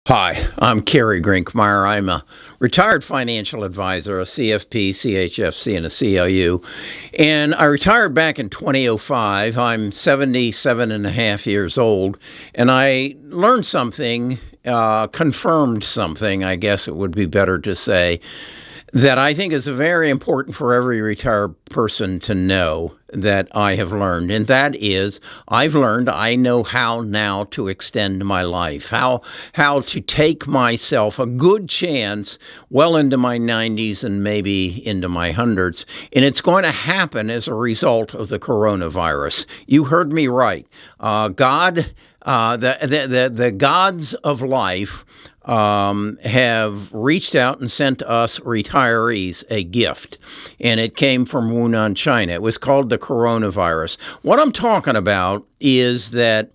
Hi, I'm Kerry Grinkmeyer. I'm a retired financial advisor, a CFP, CHFC, and a CLU. And I retired back in 2005. I'm 77 and a half years old. And I learned something, confirmed something, I guess it would be better to say, that I think is very important for every retired person to know that I have learned. And that is, I've learned I know how now to extend my life, how to take myself a good chance well into my 90s and maybe into my hundreds. And it's going to happen as a result of the coronavirus. You heard me right. The gods of life have reached out and sent us retirees a gift, and it came from Wuhan, China. It was called the coronavirus. What I'm talking about is that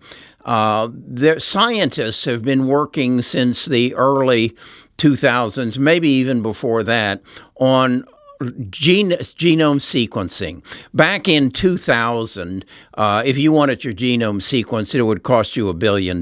the scientists have been working since the early 2000s, maybe even before that, on genome sequencing. Back in 2000, if you wanted your genome sequenced, it would cost you $1 billion.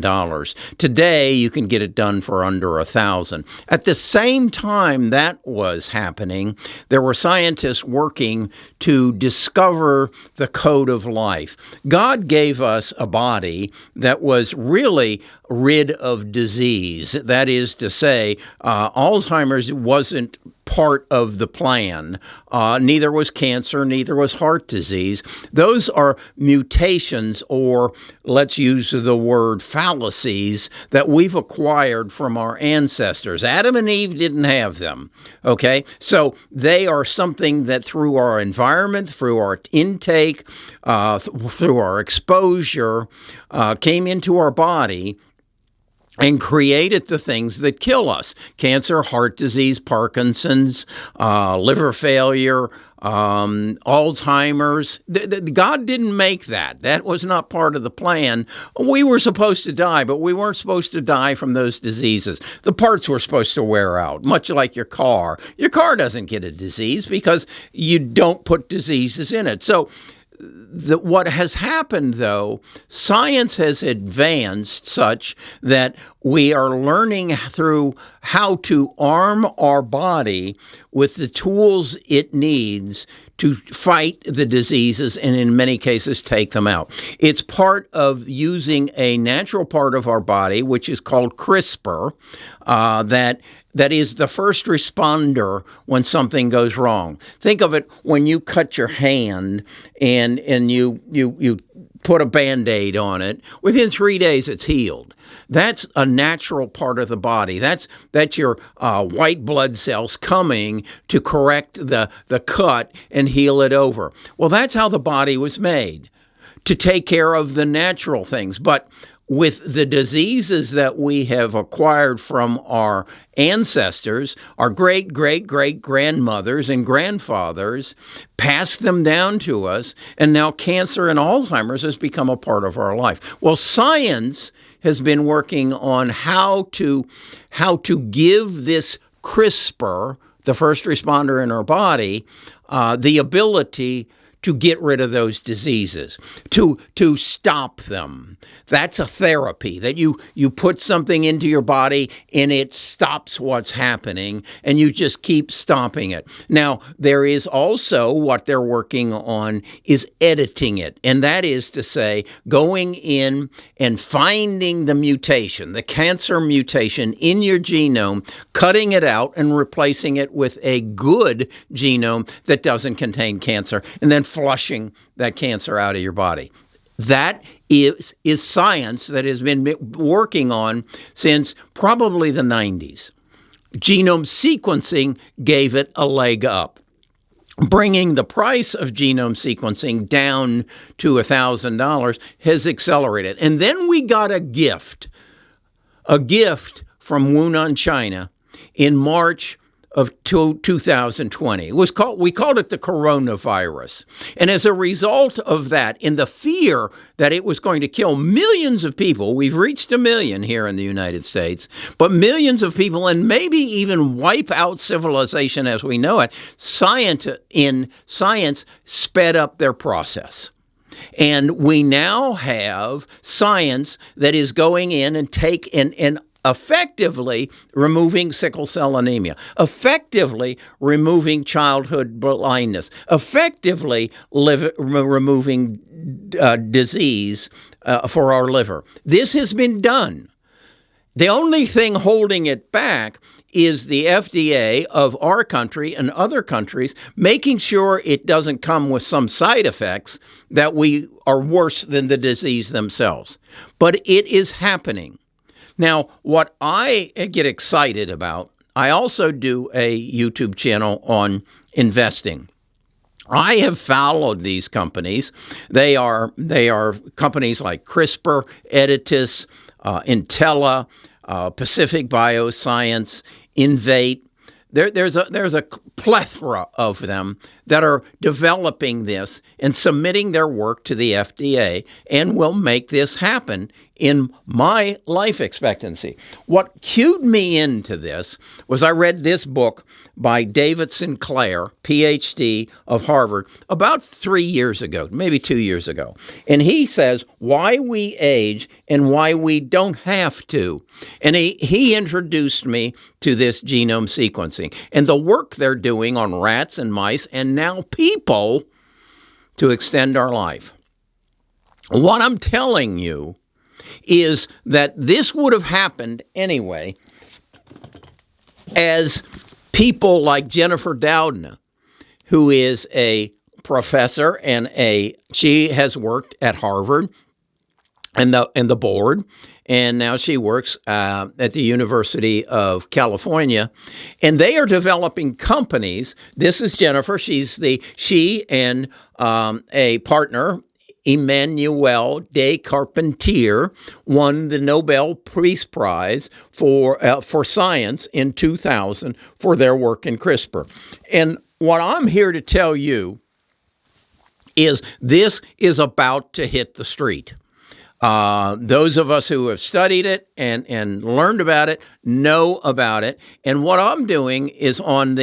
Today, you can get it done for under $1,000. At the same time that was happening, there were scientists working to discover the code of life. God gave us a body that was really rid of disease. That is to say, Alzheimer's wasn't part of the plan. Neither was cancer, neither was heart disease. Those are mutations, or let's use the word fallacies, that we've acquired from our ancestors. Adam and Eve didn't have them, okay? So they are something that through our environment, through our intake, through our exposure, came into our body and created the things that kill us: cancer, heart disease, Parkinson's, liver failure, Alzheimer's. God didn't make that. That was not part of the plan. We were supposed to die, but we weren't supposed to die from those diseases. The parts were supposed to wear out, much like your car. Your car doesn't get a disease because you don't put diseases in it. So what has happened, though, science has advanced such that we are learning through how to arm our body with the tools it needs to fight the diseases and in many cases take them out. It's part of using a natural part of our body, which is called CRISPR, that is the first responder when something goes wrong. Think of it when you cut your hand and you put a Band-Aid on it. Within 3 days, it's healed. That's a natural part of the body. That's your white blood cells coming to correct the cut and heal it over. Well, that's how the body was made, to take care of the natural things. But with the diseases that we have acquired from our ancestors, our great-great-great-grandmothers and grandfathers passed them down to us, and now cancer and Alzheimer's has become a part of our life. Well, science has been working on how to give this CRISPR, the first responder in our body, the ability to get rid of those diseases, to stop them. That's a therapy, that you put something into your body and it stops what's happening and you just keep stopping it. Now, there is also what they're working on is editing it. And that is to say, going in and finding the mutation, the cancer mutation in your genome, cutting it out and replacing it with a good genome that doesn't contain cancer, and then flushing that cancer out of your body. That is science that has been working on since probably the 90s. Genome sequencing gave it a leg up. Bringing the price of genome sequencing down to $1,000 has accelerated. And then we got a gift from Wuhan, China in March of 2020. We called it the coronavirus. And as a result of that, in the fear that it was going to kill millions of people, we've reached 1 million here in the United States, but millions of people, and maybe even wipe out civilization as we know it, science sped up their process. And we now have science that is going in and effectively removing sickle cell anemia, effectively removing childhood blindness, effectively removing disease for our liver. This has been done. The only thing holding it back is the FDA of our country and other countries making sure it doesn't come with some side effects that we are worse than the disease themselves. But it is happening. Now, what I get excited about, I also do a YouTube channel on investing. I have followed these companies. They are companies like CRISPR, Editas, Intella, Pacific Bioscience, Invate. There's a plethora of them that are developing this and submitting their work to the FDA and will make this happen in my life expectancy. What cued me into this was I read this book by David Sinclair, PhD of Harvard, about 3 years ago, maybe 2 years ago. And he says why we age and why we don't have to. And he introduced me to this genome sequencing and the work they're doing on rats and mice and now people to extend our life. What I'm telling you is that this would have happened anyway as people like Jennifer Doudna, who is a professor and she has worked at Harvard and the board, and now she works at the University of California, and they are developing companies. This is Jennifer. She and a partner, Emmanuel Descarpentier, won the Nobel Peace Prize for science in 2000 for their work in CRISPR. And what I'm here to tell you is this is about to hit the street. Those of us who have studied it and learned about it know about it. And what I'm doing is on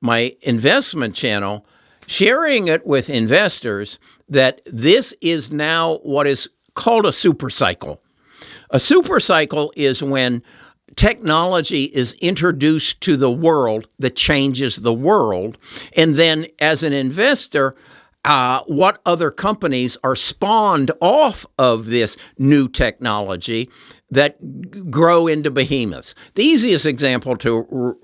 my investment channel, sharing it with investors that this is now what is called a super cycle. A super cycle is when technology is introduced to the world that changes the world. And then as an investor, what other companies are spawned off of this new technology that grow into behemoths. The easiest example to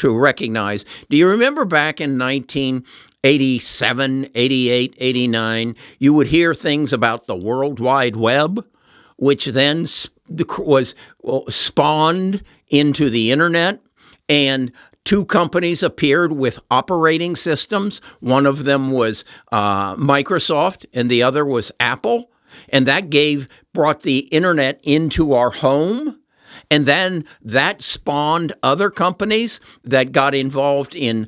recognize, do you remember back in 1987, 88, 89, you would hear things about the World Wide Web, which then was spawned into the internet, and two companies appeared with operating systems. One of them was Microsoft, and the other was Apple. And that brought the internet into our home. And then that spawned other companies that got involved in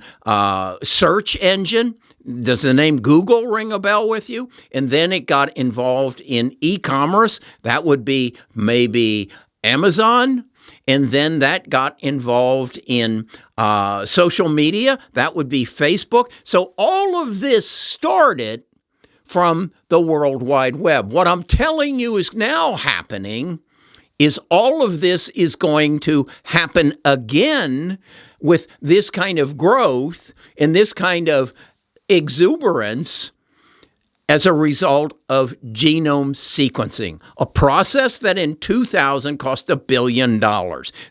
search engine. Does the name Google ring a bell with you? And then it got involved in e-commerce. That would be maybe Amazon. And then that got involved in social media. That would be Facebook. So all of this started from the World Wide Web. What I'm telling you is now happening is all of this is going to happen again with this kind of growth and this kind of exuberance as a result of genome sequencing, a process that in 2000 cost $1 billion,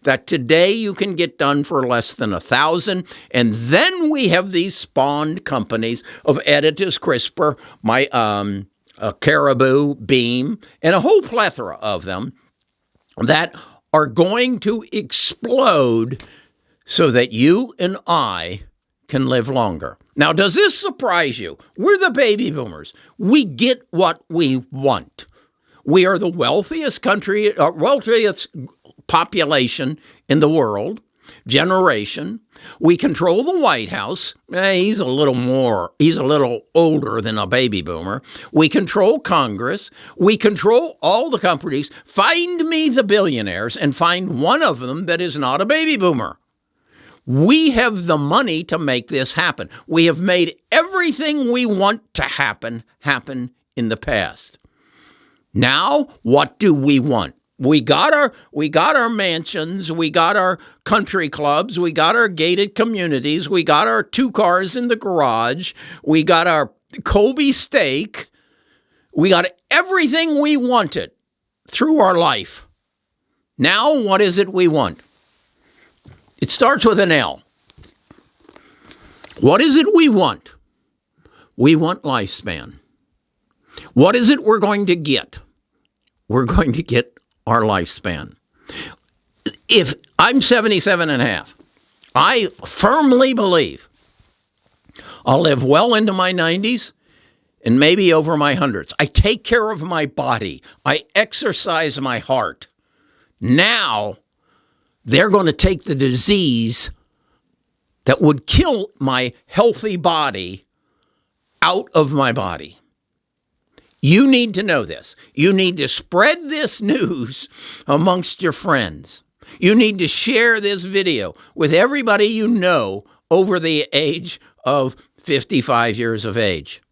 that today you can get done for less than $1,000. And then we have these spawned companies of Editas, CRISPR, Caribou, Beam, and a whole plethora of them that are going to explode so that you and I can live longer. Now, does this surprise you? We're the baby boomers. We get what we want. We are the wealthiest country, wealthiest population in the world, generation. We control the White House. He's a little older than a baby boomer. We control Congress. We control all the companies. Find me the billionaires and find one of them that is not a baby boomer. We have the money to make this happen. We have made everything we want to happen in the past. Now, what do we want? We got our mansions, we got our country clubs, we got our gated communities, we got our 2 cars in the garage, we got our Kobe steak, we got everything we wanted through our life. Now, what is it we want? It starts with an L. What is it we want? We want lifespan. What is it we're going to get? We're going to get our lifespan. If I'm 77 and a half, I firmly believe I'll live well into my 90s and maybe over my hundreds. I take care of my body. I exercise my heart. Now, they're going to take the disease that would kill my healthy body out of my body. You need to know this. You need to spread this news amongst your friends. You need to share this video with everybody you know over the age of 55 years of age.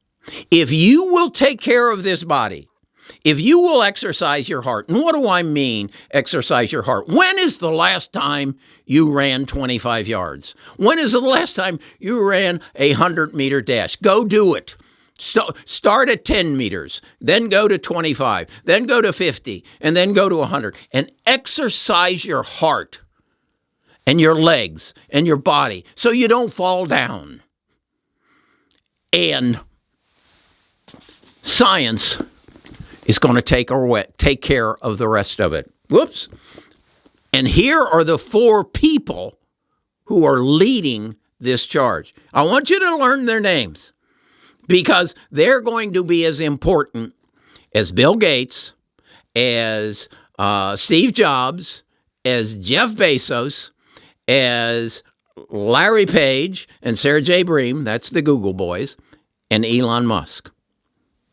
If you will take care of this body, if you will exercise your heart, and what do I mean, exercise your heart? When is the last time you ran 25 yards? When is the last time you ran a 100-meter dash? Go do it. Start at 10 meters, then go to 25, then go to 50, and then go to 100. And exercise your heart and your legs and your body so you don't fall down. And science is going to take care of the rest of it. Whoops. And here are the 4 people who are leading this charge. I want you to learn their names, because they're going to be as important as Bill Gates, as Steve Jobs, as Jeff Bezos, as Larry Page and Sergey Brin, that's the Google boys, and Elon Musk.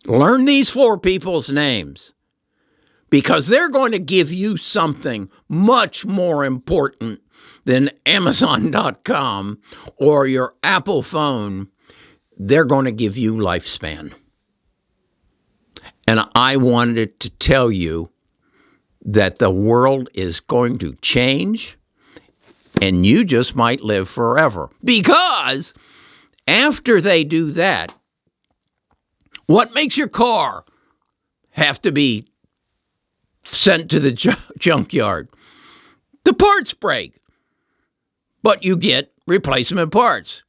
Learn these 4 people's names, because they're going to give you something much more important than Amazon.com or your Apple phone. They're going to give you lifespan. And I wanted to tell you that the world is going to change, and you just might live forever. Because after they do that, what makes your car have to be sent to the junkyard? The parts break. But you get replacement parts.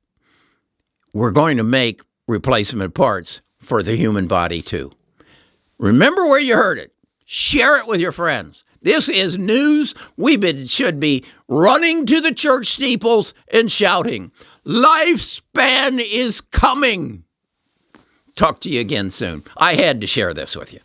We're going to make replacement parts for the human body too. Remember where you heard it. Share it with your friends. This is news we should be running to the church steeples and shouting, lifespan is coming. Talk to you again soon. I had to share this with you.